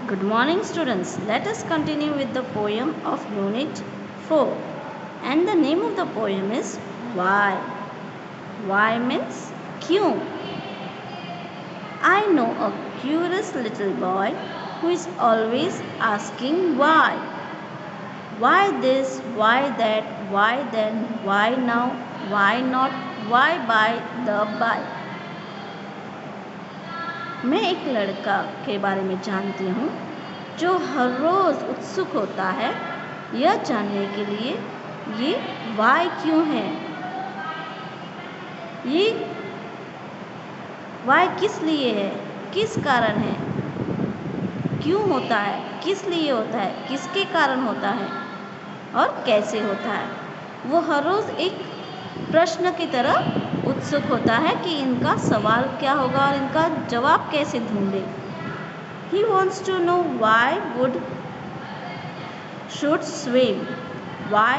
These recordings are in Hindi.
Good morning, students. Let us continue with the poem of Unit 4. And the name of the poem is Why. Why means क्यों. I know a curious little boy who is always asking why. Why this, why that, why then, why now, why not, why by the by. मैं एक लड़का के बारे में जानती हूँ जो हर रोज़ उत्सुक होता है यह जानने के लिए ये वाई क्यों है, ये वाई किस लिए है, किस कारण है, क्यों होता है, किस लिए होता है, किसके कारण होता है और कैसे होता है. वो हर रोज़ एक प्रश्न की तरह उत्सुक होता है कि इनका सवाल क्या होगा और इनका जवाब कैसे ढूंढे. He wants to know why wood should swim, why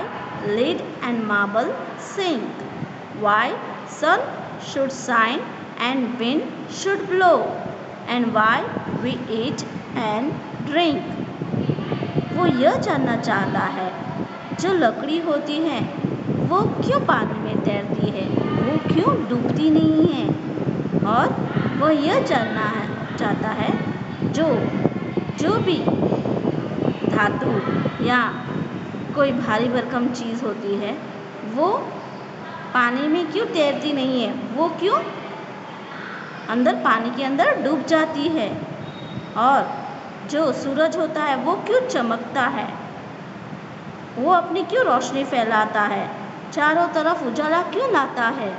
lead and marble sink, why sun should shine and wind should blow, and why we eat and drink. वो यह जानना चाहता है जो लकड़ी होती है वो क्यों पानी में तैरती है, वो क्यों डूबती नहीं है, और वह यह जानना चाहता है जो भी धातु या कोई भारी भरकम चीज़ होती है वो पानी में क्यों तैरती नहीं है, वो क्यों अंदर पानी के अंदर डूब जाती है, और जो सूरज होता है वो क्यों चमकता है, वो अपनी क्यों रोशनी फैलाता है, चारों तरफ उजाला क्यों लाता है,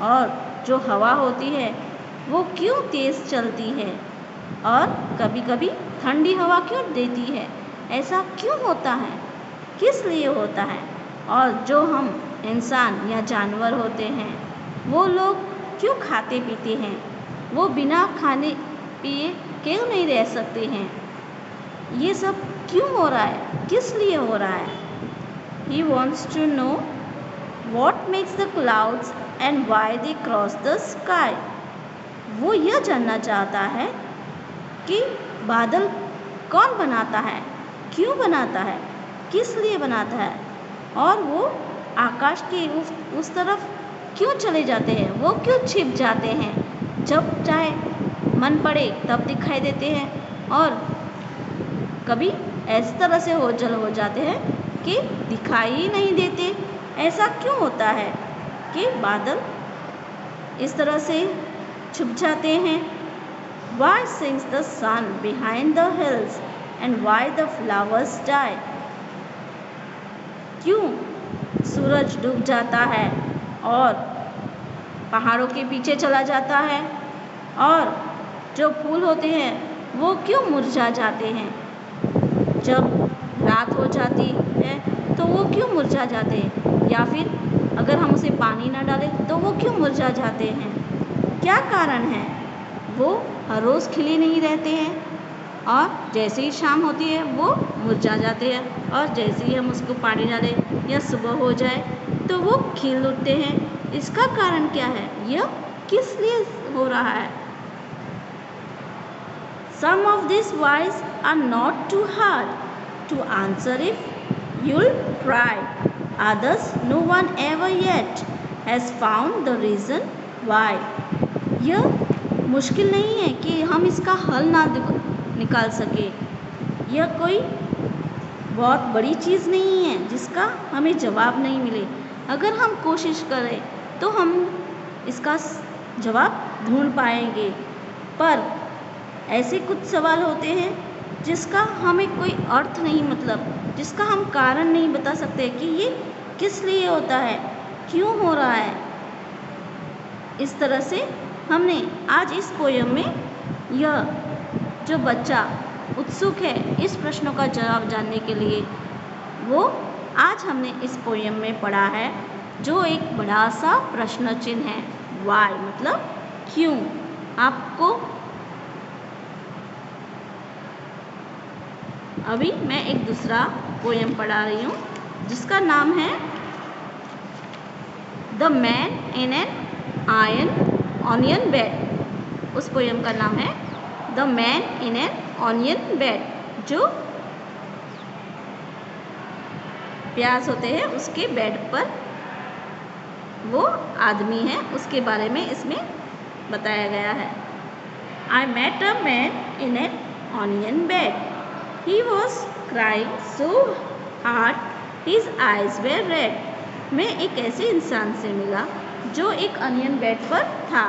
और जो हवा होती है वो क्यों तेज़ चलती है और कभी कभी ठंडी हवा क्यों देती है, ऐसा क्यों होता है, किस लिए होता है. और जो हम इंसान या जानवर होते हैं वो लोग क्यों खाते पीते हैं, वो बिना खाने पिए क्यों नहीं रह सकते हैं, ये सब क्यों हो रहा है, किस लिए हो रहा है. He wants to know what makes the clouds and why they cross the sky. वो यह जानना चाहता है कि बादल कौन बनाता है, क्यों बनाता है, किस लिए बनाता है, और वो आकाश के उस तरफ क्यों चले जाते हैं, वो क्यों छिप जाते हैं, जब चाहे मन पड़े तब दिखाई देते हैं और कभी ऐसी तरह से ओझल हो जाते हैं कि दिखाई ही नहीं देते. ऐसा क्यों होता है कि बादल इस तरह से छुप जाते हैं. Why sinks the sun behind the hills and why the flowers die. क्यों सूरज डूब जाता है और पहाड़ों के पीछे चला जाता है, और जो फूल होते हैं वो क्यों मुरझा जाते हैं, जब रात हो जाती है तो वो क्यों मुरझा जाते हैं, या फिर अगर हम उसे पानी ना डालें तो वो क्यों मुरझा जाते हैं, क्या कारण है. वो हर रोज़ खिले नहीं रहते हैं और जैसे ही शाम होती है वो मुरझा जाते हैं, और जैसे ही हम उसको पानी डालें या सुबह हो जाए तो वो खिल उठते हैं. इसका कारण क्या है, यह किस लिए हो रहा है. Some of these whys are not too hard to answer if you'll try. Others no one ever yet has found the reason why. यह मुश्किल नहीं है कि हम इसका हल ना निकाल सके. यह कोई बहुत बड़ी चीज़ नहीं है जिसका हमें जवाब नहीं मिले. अगर हम कोशिश करें तो हम इसका जवाब ढूंढ पाएंगे, पर ऐसे कुछ सवाल होते हैं जिसका हमें कोई अर्थ नहीं, मतलब जिसका हम कारण नहीं बता सकते कि ये किस लिए होता है, क्यों हो रहा है. इस तरह से हमने आज इस पोयम में यह जो बच्चा उत्सुक है इस प्रश्नों का जवाब जानने के लिए, वो आज हमने इस पोयम में पढ़ा है, जो एक बड़ा सा प्रश्न चिन्ह है. वाई मतलब क्यों. आपको अभी मैं एक दूसरा पोयम पढ़ा रही हूँ जिसका नाम है the man in an onion bed. उस पोयम का नाम है the man in an onion bed, जो प्याज होते हैं उसके बेड पर वो आदमी है, उसके बारे में इसमें बताया गया है। I met a man in an onion bed. He was crying so hard, his eyes were red. मैं एक ऐसे इंसान से मिला जो एक अनियन बेड पर था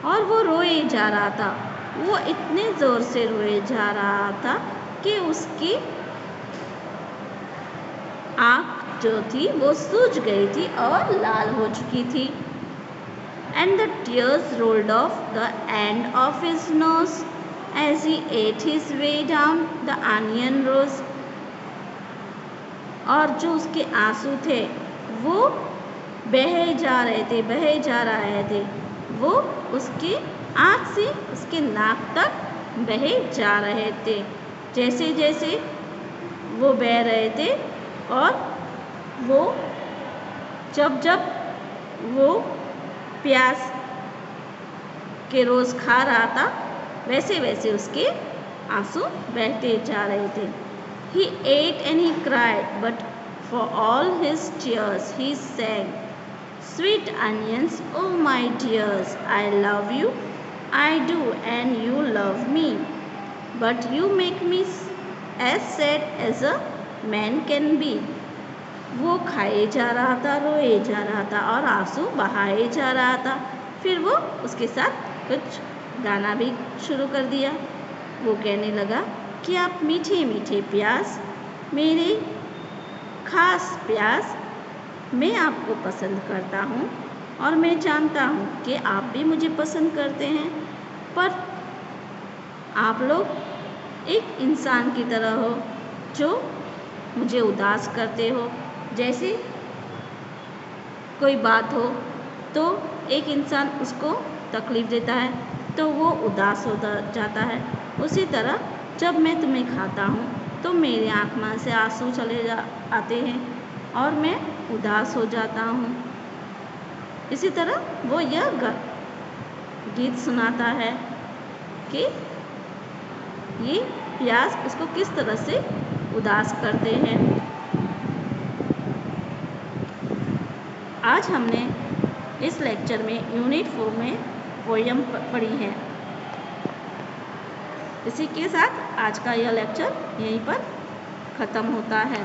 और वो रोए जा रहा था। वो इतने ज़ोर से रोए जा रहा था कि उसकी आँख जो थी वो सूज गई थी और लाल हो चुकी थी। And the tears rolled off the end of his nose as he ate his way down the onion rows. और जो उसके आंसू थे वो बहे जा रहे थे, वो उसकी आँख से उसके नाक तक बहे जा रहे थे, जैसे जैसे वो बह रहे थे। और वो जब वो प्याज के रोज़ खा रहा था वैसे वैसे उसके आंसू बहते जा रहे थे। He ate and he cried, but for all his tears he sang, Sweet onions, oh my dears, I love you, I do, and you love me, but you make me as sad as a man can be. वो खाए जा रहा था, रोए जा रहा था और आंसू बहाए जा रहा था। फिर वो उसके साथ कुछ गाना भी शुरू कर दिया। वो कहने लगा कि आप मीठे मीठे प्याज, मेरे खास प्याज, मैं आपको पसंद करता हूँ और मैं जानता हूँ कि आप भी मुझे पसंद करते हैं, पर आप लोग एक इंसान की तरह हो जो मुझे उदास करते हो। जैसे कोई बात हो तो एक इंसान उसको तकलीफ़ देता है तो वो उदास हो जाता है, उसी तरह जब मैं तुम्हें खाता हूँ तो मेरी आँख में से आंसू आते हैं और मैं उदास हो जाता हूँ। इसी तरह वो यह गीत सुनाता है कि ये प्याज उसको किस तरह से उदास करते हैं। आज हमने इस लेक्चर में यूनिट 4 में पोयम पढ़ी है। इसी के साथ आज का यह लेक्चर यहीं पर ख़त्म होता है।